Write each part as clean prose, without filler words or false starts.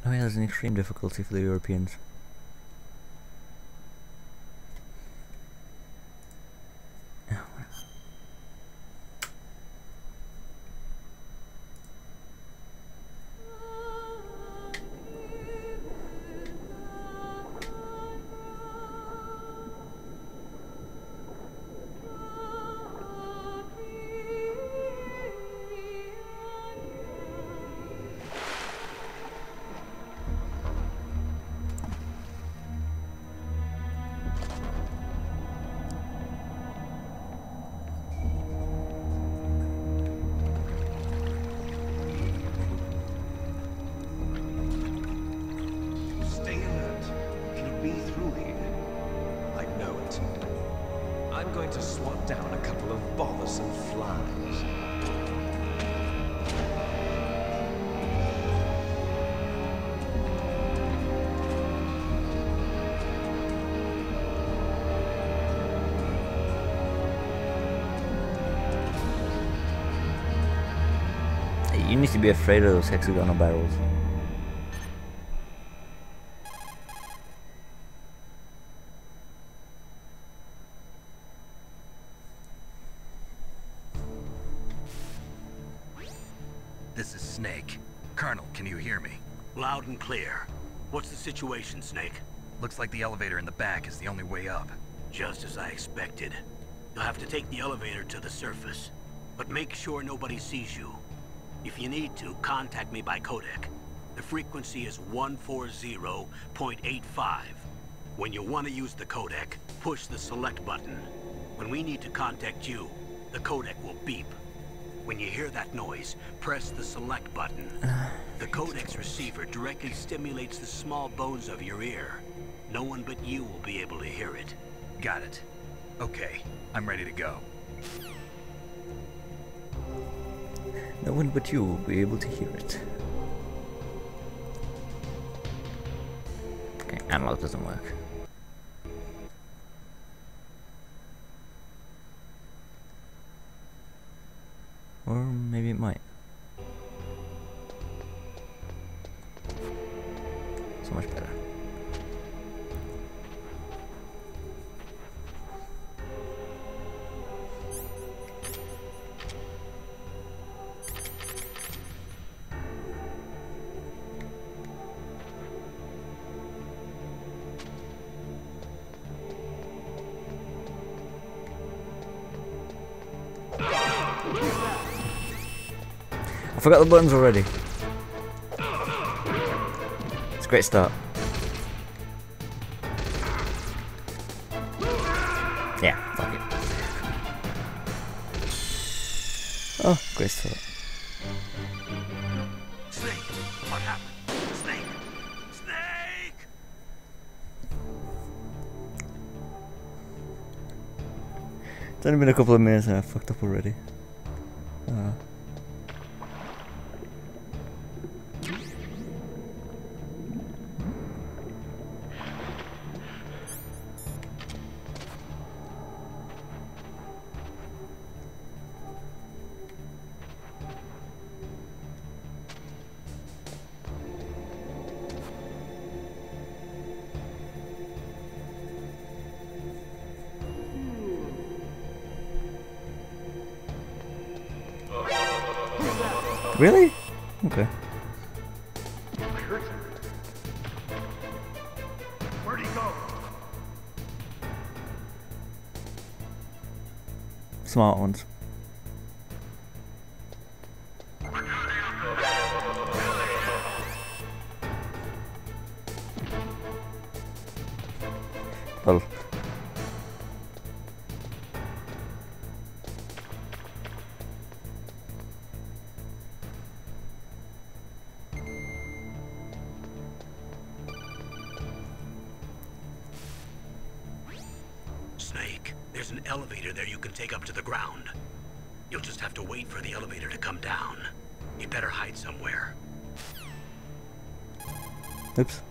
Oh yeah, there's an extreme difficulty for the Europeans. You need to be afraid of those hexagonal barrels. This is Snake. Colonel, can you hear me? Loud and clear. What's the situation, Snake? Looks like the elevator in the back is the only way up. Just as I expected. You'll have to take the elevator to the surface. But make sure nobody sees you. If you need to, contact me by codec. The frequency is 140.85. When you want to use the codec, push the select button. When we need to contact you, the codec will beep. When you hear that noise, press the select button. The codec's receiver directly stimulates the small bones of your ear. No one but you will be able to hear it. Got it. Okay, I'm ready to go. No one but you will be able to hear it. Okay, analog doesn't work. Or maybe it might. So much better. I forgot the buttons already. It's a great start. Yeah, fuck it. Oh, great start. Snake! What happened? Snake! Snake! It's only been a couple of minutes and I fucked up already. Really? Okay. I heard him. Where'd he go? Smart ones. Well. Snake, there's an elevator there you can take up to the ground. You'll just have to wait for the elevator to come down. You'd better hide somewhere. Oops.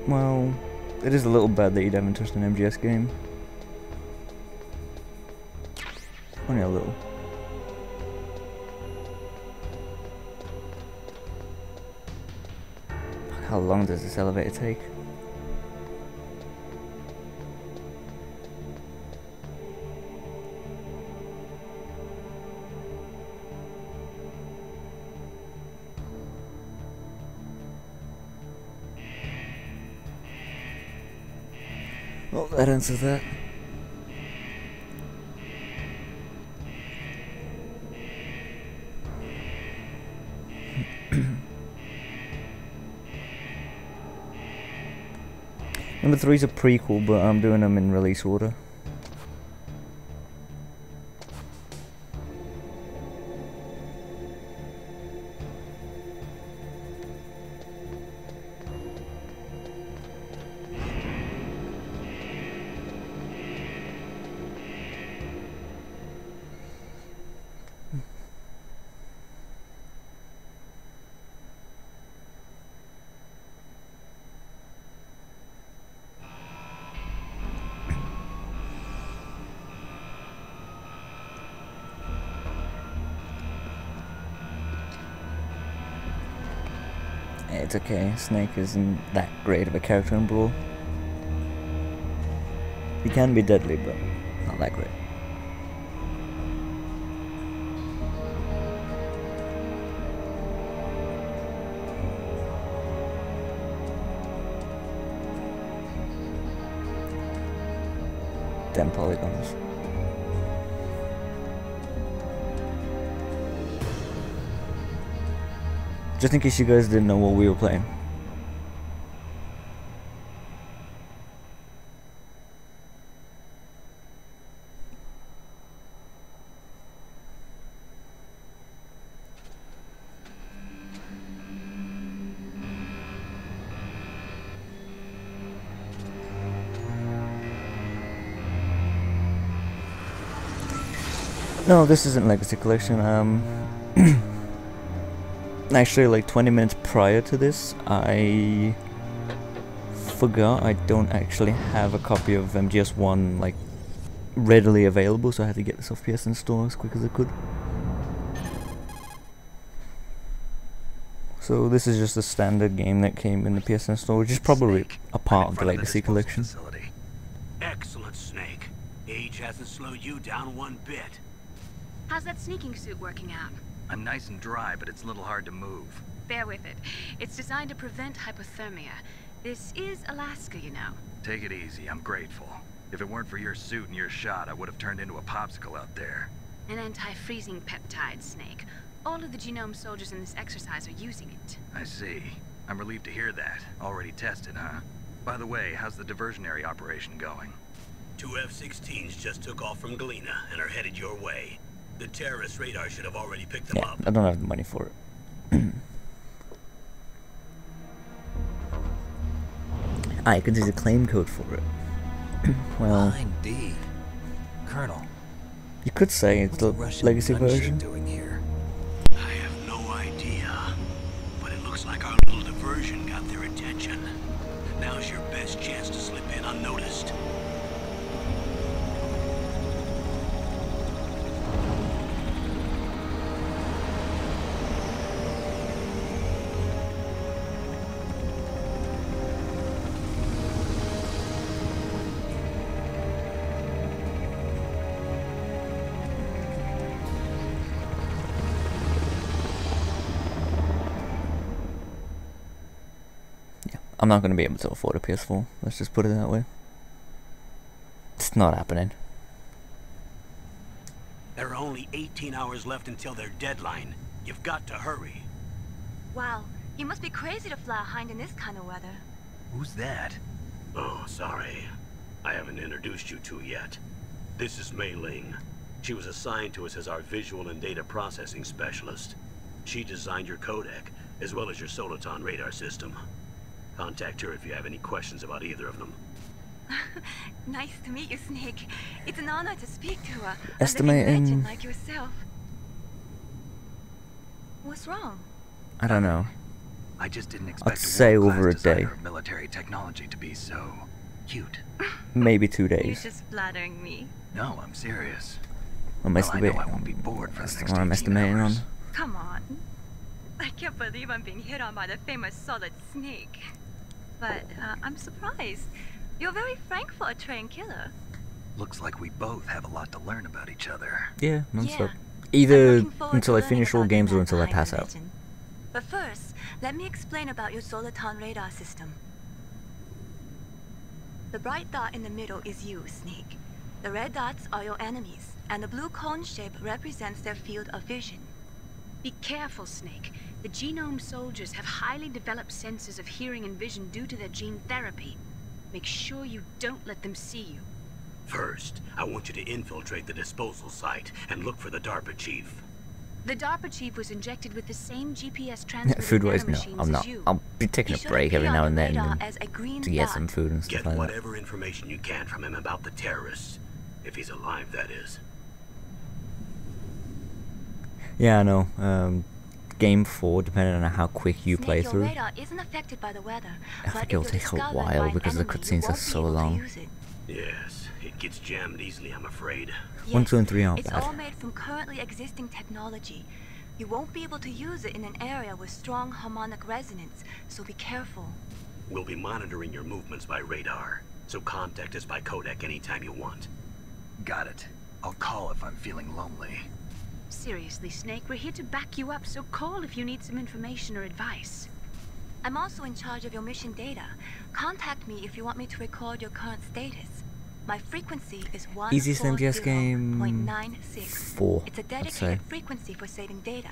Well, it is a little bad that you haven't touched an MGS game. Only a little. How long does this elevator take? Well, that answers that. Number 3's a prequel, but I'm doing them in release order. It's okay, Snake isn't that great of a character in Brawl. He can be deadly, but not that great. Damn polygons. Just in case you guys didn't know what we were playing. No, this isn't Legacy Collection. Actually, like 20 minutes prior to this, I forgot I don't actually have a copy of MGS1 like readily available, so I had to get this off PSN store as quick as I could. So this is just a standard game that came in the PSN store, which is probably a part of the Legacy Collection. Excellent, Snake. Age hasn't slowed you down one bit. How's that sneaking suit working out? I'm nice and dry, but it's a little hard to move. Bear with it. It's designed to prevent hypothermia. This is Alaska, you know. Take it easy, I'm grateful. If it weren't for your suit and your shot, I would have turned into a popsicle out there. An anti-freezing peptide, Snake. All of the genome soldiers in this exercise are using it. I see. I'm relieved to hear that. Already tested, huh? By the way, how's the diversionary operation going? 2 F-16s just took off from Galena and are headed your way. The terrorist radar should have already picked them up. I don't have the money for it. I could use a claim code for it. Well, Line D. Colonel, you could say it's the Legacy version. doing here? I have no idea, but it looks like our little diversion got their attention. Now's your best chance to slip in unnoticed. I'm not going to be able to afford a PS4, let's just put it that way. It's not happening. There are only 18 hours left until their deadline. You've got to hurry. Wow, you must be crazy to fly a hind in this kind of weather. Who's that? Oh, sorry. I haven't introduced you to yet. This is Mei Ling. She was assigned to us as our visual and data processing specialist. She designed your codec, as well as your Soliton radar system. Contact her if you have any questions about either of them. Nice to meet you, Snake. It's an honor to speak to a Estimating- legend like yourself. What's wrong? I don't know. I just didn't expect say over a world-class day. designer of military technology to be so cute. Maybe 2 You're days. just flattering me. No, I'm serious. I'm Well, I know I won't be bored for the That's next what I'm 18 estimating on. hours. Come on. I can't believe I'm being hit on by the famous Solid Snake. But I'm surprised. You're very frank for a trained killer. Looks like we both have a lot to learn about each other. Yeah, non-stop. I'm Either looking forward until to I learning finish all about the games or man until I behind pass the out. legend. But first, let me explain about your Soliton radar system. The bright dot in the middle is you, Snake. The red dots are your enemies, and the blue cone shape represents their field of vision. Be careful, Snake. The genome soldiers have highly developed senses of hearing and vision due to their gene therapy. Make sure you don't let them see you. First, I want you to infiltrate the disposal site and look for the DARPA chief. The DARPA chief was injected with the same GPS transmitted Food-wise, no, nanomachines I'm not. as you. I'll be taking He a should break every appear now on and the then radar as a green to get dot. some food and stuff Get like that. whatever information you can from him about the terrorists. If he's alive, that is. Yeah, I know. Game 4, depending on how quick you Snake, play your through, radar isn't affected by the weather, I but think if it'll you're take a discovered by while an because the enemy, you cutscenes are won't be so able to long. use it. Yes, it gets jammed easily, I'm afraid. 1, 2, and 3 aren't It's bad. all made from currently existing technology. You won't be able to use it in an area with strong harmonic resonance, so be careful. We'll be monitoring your movements by radar, so contact us by codec anytime you want. Got it. I'll call if I'm feeling lonely. Seriously, Snake, we're here to back you up, so call if you need some information or advice. I'm also in charge of your mission data. Contact me if you want me to record your current status. My frequency is Easiest MGS game 140.96. 4, It's a I'd say. dedicated frequency for saving data.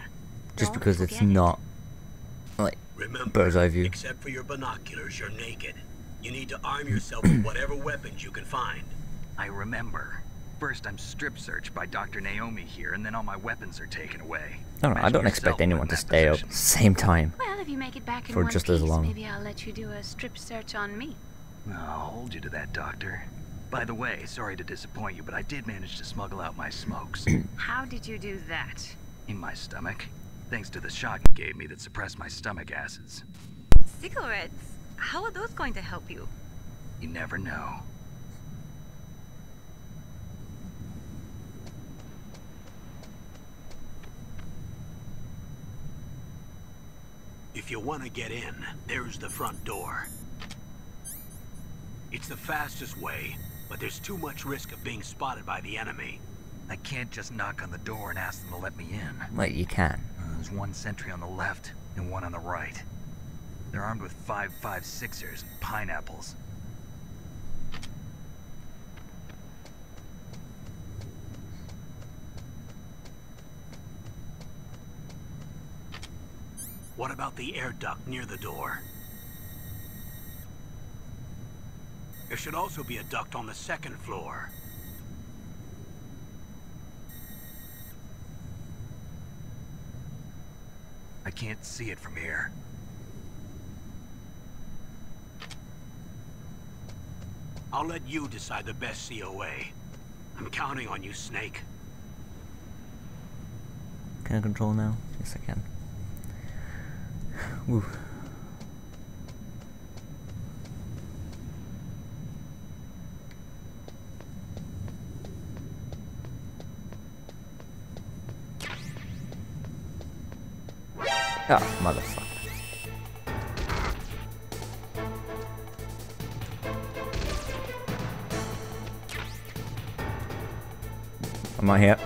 Just Don't because it's forget it. not like Remember, bird's eye view. except for your binoculars, you're naked. You need to arm yourself with whatever weapons you can find. I remember. First, I'm strip searched by Dr. Naomi here, and then all my weapons are taken away. I don't know, I don't Imagine expect yourself anyone in to that stay up position. same time. Well, if you make it back in For one just piece, as long. maybe I'll let you do a strip search on me. I'll hold you to that, Doctor. By the way, sorry to disappoint you, but I did manage to smuggle out my smokes. How did you do that? In my stomach. Thanks to the shot you gave me that suppressed my stomach acids. Cigarettes? How are those going to help you? You never know. If you want to get in, there's the front door. It's the fastest way, but there's too much risk of being spotted by the enemy. I can't just knock on the door and ask them to let me in. Like, you can. There's one sentry on the left and one on the right. They're armed with 5.56ers and pineapples. What about the air duct near the door? There should also be a duct on the second floor. I can't see it from here. I'll let you decide the best COA. I'm counting on you, Snake. Can I control now? Yes, I can. Woo. Oh, motherfucker. Am I here?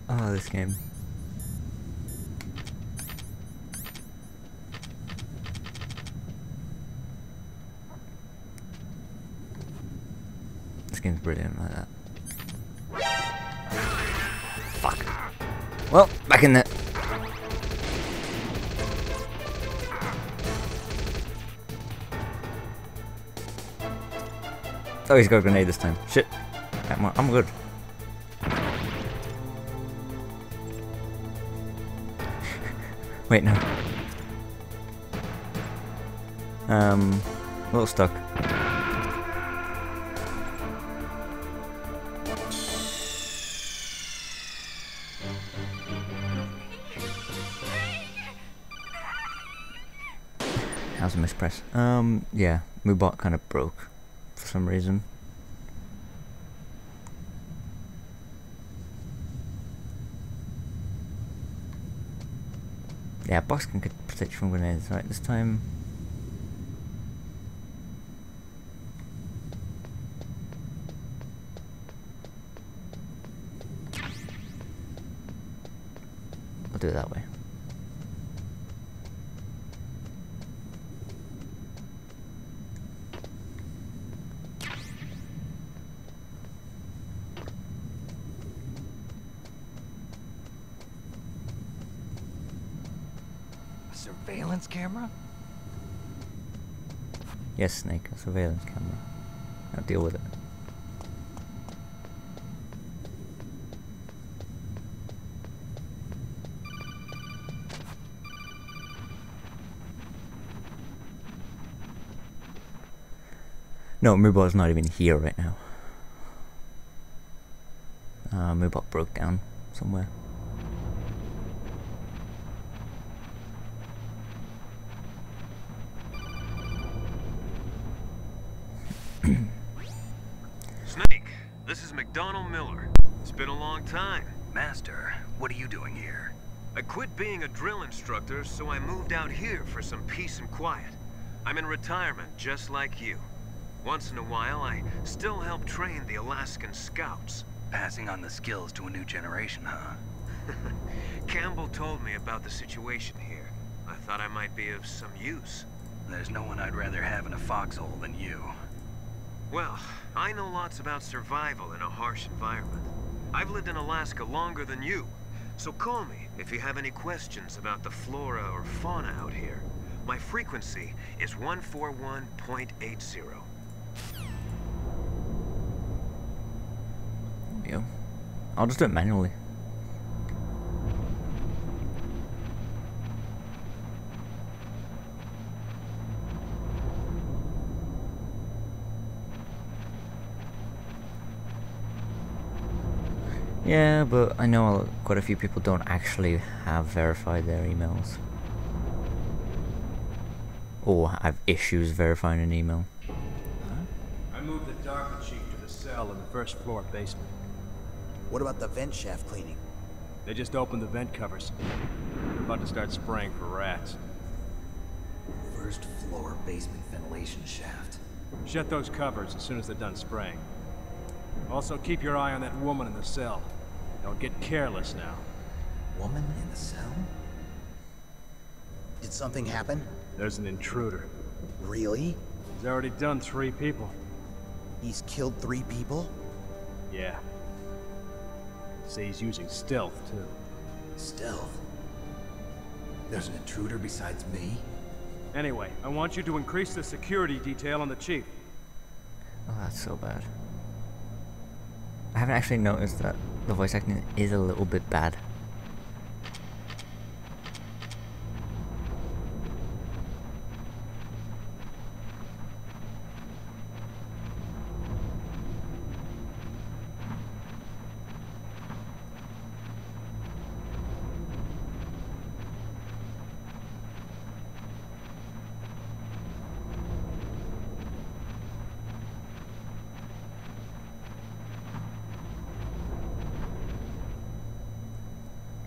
Oh, this game. This game's brilliant like that. Fuck. Well, back in there. Oh, he's got a grenade this time. Shit. I'm good. Wait, no. A little stuck. How's a mispress? Yeah, Moobot kind of broke for some reason. Yeah, box can protect you from grenades. Right, this time. I'll do it that way. Surveillance camera? Yes, Snake, a surveillance camera. I'll deal with it. No, Moobot's not even here right now. Moobot broke down somewhere. Snake, this is McDonald Miller. It's been a long time. Master, what are you doing here? I quit being a drill instructor, so I moved out here for some peace and quiet. I'm in retirement, just like you. Once in a while, I still help train the Alaskan Scouts. Passing on the skills to a new generation, huh? Campbell told me about the situation here. I thought I might be of some use. There's no one I'd rather have in a foxhole than you. Well, I know lots about survival in a harsh environment. I've lived in Alaska longer than you, so call me if you have any questions about the flora or fauna out here. My frequency is 141.80. Yeah. I'll just do it manually. Yeah, but I know quite a few people don't actually have verified their emails. Or have issues verifying an email. I moved the Darker Chief to the cell in the first floor basement. What about the vent shaft cleaning? They just opened the vent covers. They're about to start spraying for rats. First floor basement ventilation shaft. Shut those covers as soon as they're done spraying. Also, keep your eye on that woman in the cell. Don't get careless now. Woman in the cell? Did something happen? There's an intruder. Really? He's already done 3 people. He's killed 3 people? Yeah. Say he's using stealth, too. Stealth? There's an intruder besides me? Anyway, I want you to increase the security detail on the Chief. Oh, that's so bad. I haven't actually noticed that the voice acting is a little bit bad.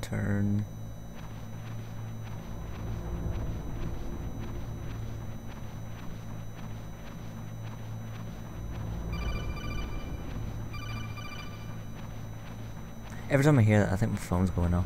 Turn. Every time I hear that, I think my phone's going off.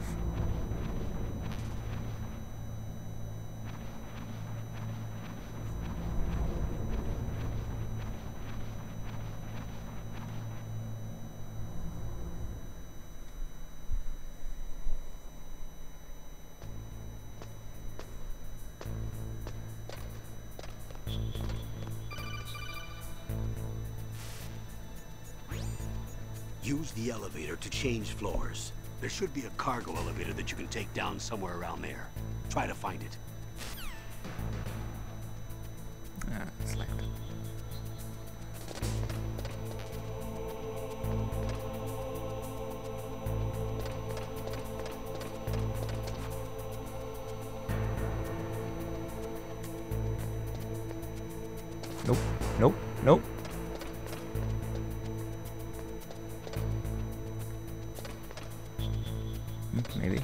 Use the elevator to change floors. There should be a cargo elevator that you can take down somewhere around there. Try to find it. Select. Nope, nope, nope. Maybe.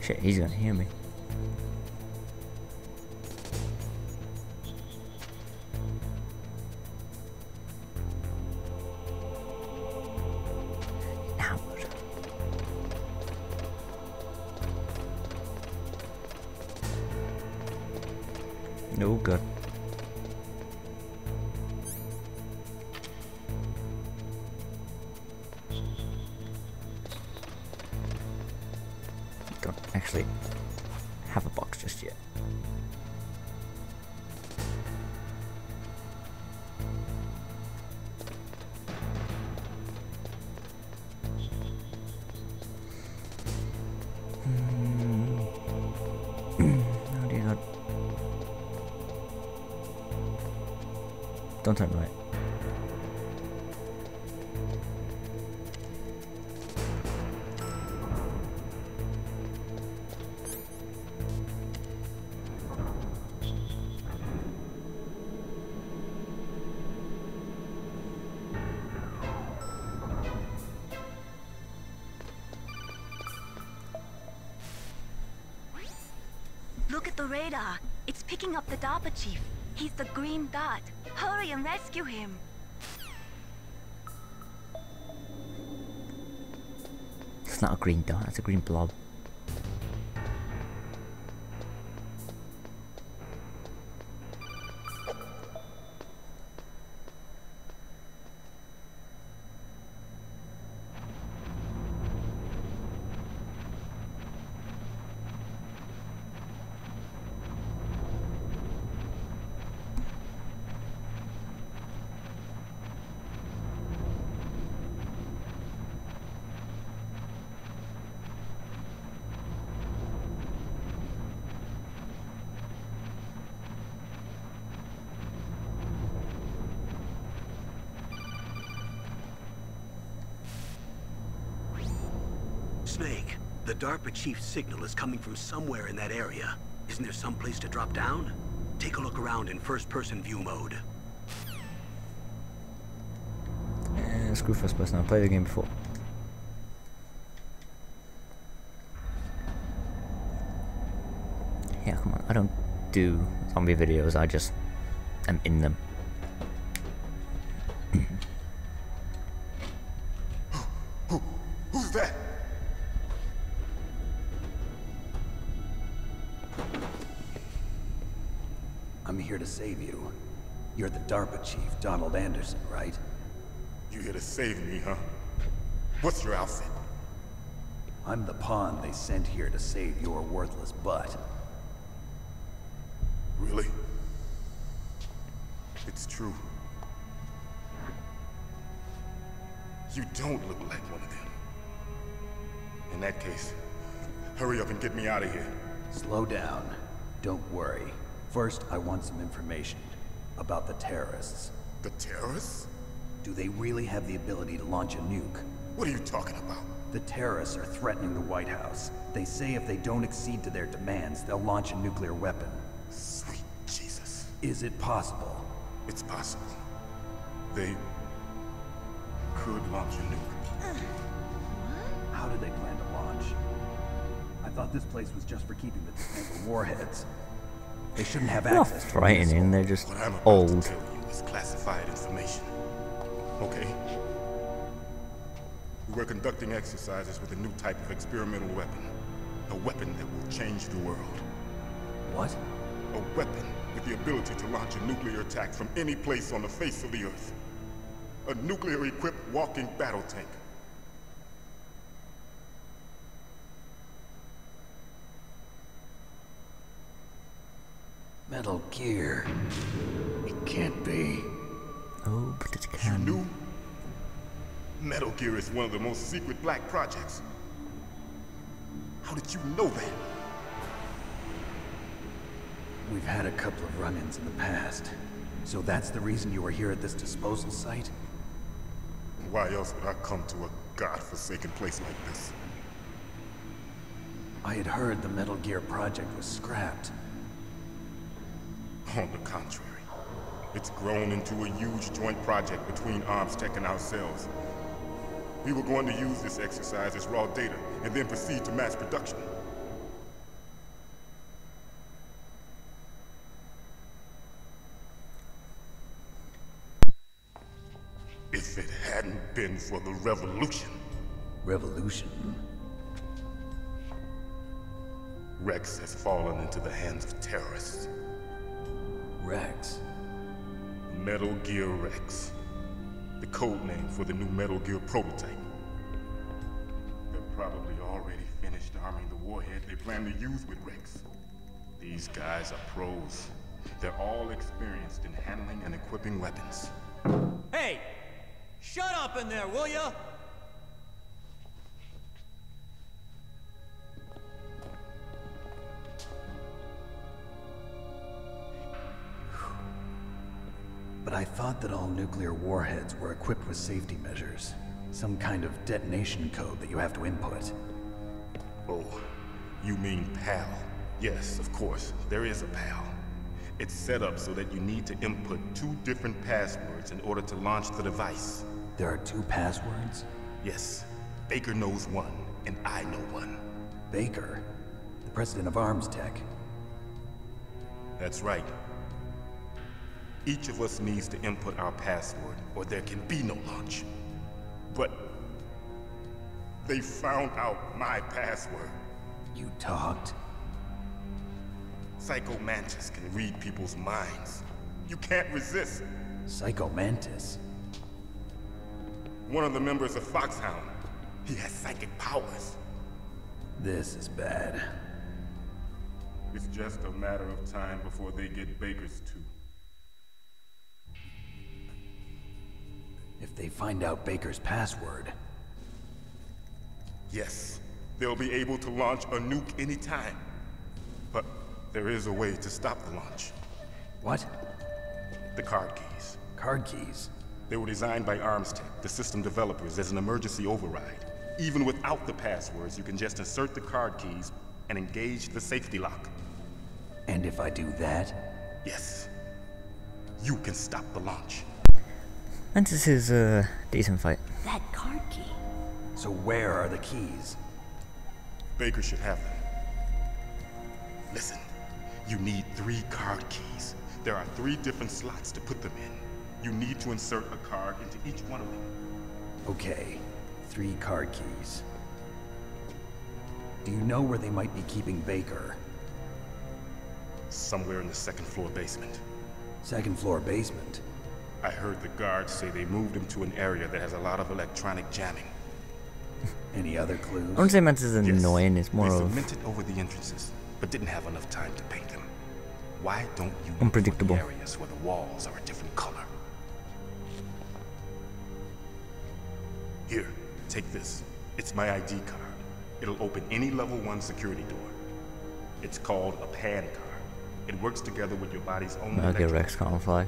Shit, he's gonna hear me. Now what? No good. Don't actually have a box just yet. Oh dear God. Don't turn right. Look at the radar. It's picking up the DARPA chief. He's the green dot. Hurry and rescue him. It's not a green dot, it's a green blob. Snake, the DARPA chief's signal is coming from somewhere in that area. Isn't there some place to drop down? Take a look around in first-person view mode. Screw first person, I've played the game before. Yeah, come on, I don't do zombie videos, I just am in them. Who's that? I'm here to save you. You're the DARPA chief, Donald Anderson, right? You here to save me, huh? What's your outfit? I'm the pawn they sent here to save your worthless butt. Really? It's true. You don't look like one of them. In that case, hurry up and get me out of here. Slow down. Don't worry. First, I want some information about the terrorists. The terrorists? Do they really have the ability to launch a nuke? What are you talking about? The terrorists are threatening the White House. They say if they don't accede to their demands, they'll launch a nuclear weapon. Sweet Jesus. Is it possible? It's possible. They could launch a nuke. How do they plan to launch? I thought this place was just for keeping the dismantled warheads. They shouldn't have They're not access to frightening, they're just What I'm about old. to tell you is classified information. Okay? We were conducting exercises with a new type of experimental weapon. A weapon that will change the world. What? A weapon with the ability to launch a nuclear attack from any place on the face of the Earth. A nuclear-equipped walking battle tank. Metal Gear. It can't be. Oh, but it You can. knew? Metal Gear is one of the most secret black projects. How did you know that? We've had a couple of run-ins in the past. So that's the reason you were here at this disposal site? Why else would I come to a godforsaken place like this? I had heard the Metal Gear project was scrapped. On the contrary, it's grown into a huge joint project between ArmsTech and ourselves. We were going to use this exercise as raw data and then proceed to mass production. If it hadn't been for the revolution. Revolution? Rex has fallen into the hands of terrorists. Rex? Metal Gear Rex. The code name for the new Metal Gear prototype. They're probably already finished arming the warhead they plan to use with Rex. These guys are pros. They're all experienced in handling and equipping weapons. Hey! Shut up in there, will ya? But I thought that all nuclear warheads were equipped with safety measures. Some kind of detonation code that you have to input. Oh, you mean PAL? Yes, of course, there is a PAL. It's set up so that you need to input 2 different passwords in order to launch the device. There are 2 passwords? Yes. Baker knows one, and I know one. Baker? The president of ArmsTech? That's right. Each of us needs to input our password, or there can be no launch. But they found out my password. You talked? Psycho Mantis can read people's minds. You can't resist. Psycho Mantis? One of the members of Foxhound. He has psychic powers. This is bad. It's just a matter of time before they get Baker's too. If they find out Baker's password... Yes, they'll be able to launch a nuke anytime. But there is a way to stop the launch. What? The card keys. Card keys? They were designed by ArmsTech, the system developers, as an emergency override. Even without the passwords, you can just insert the card keys and engage the safety lock. And if I do that? Yes. You can stop the launch. And this is a decent fight. That card key. So where are the keys? Baker should have them. Listen, you need 3 card keys. There are 3 different slots to put them in. You need to insert a card into each one of them. Okay, 3 card keys. Do you know where they might be keeping Baker? Somewhere in the 2nd floor basement. 2nd floor basement? I heard the guards say they moved him to an area that has a lot of electronic jamming. Any other clues? I wouldn't say Mantis is annoying, it's more they of cemented over the entrances, but didn't have enough time to paint them. Why don't you look unpredictable. for the areas where the walls are a different color? Here, take this. It's my ID card. It'll open any level 1 security door. It's called a PAN card. It works together with your body's own Okay, Rex can't fly.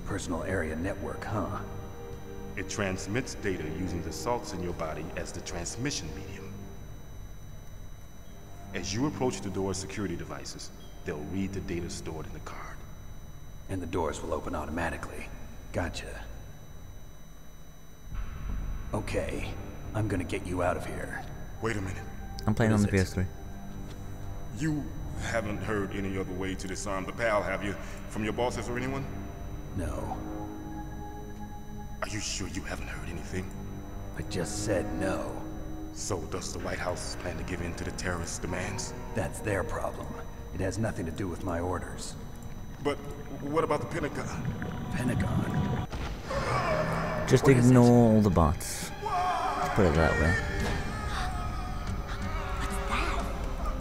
Personal area network, huh? It transmits data using the salts in your body as the transmission medium. As you approach the door's security devices, they'll read the data stored in the card. And the doors will open automatically. Gotcha. Okay, I'm gonna get you out of here. Wait a minute. I'm playing on the PS3. You haven't heard any other way to disarm the PAL, have you? From your bosses or anyone? No. Are you sure you haven't heard anything? I just said no. So does the White House plan to give in to the terrorists' demands? That's their problem. It has nothing to do with my orders. But what about the Pentagon? Pentagon? Just What is ignore all the bots. Let's put it that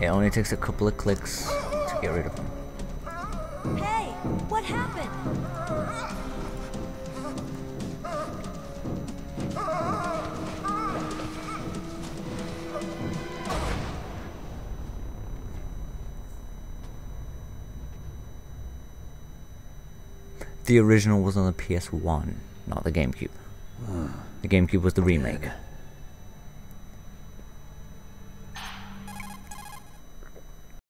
way. It only takes a couple of clicks to get rid of them. Hey, what happened? The original was on the PS1, not the GameCube. The GameCube was the remake.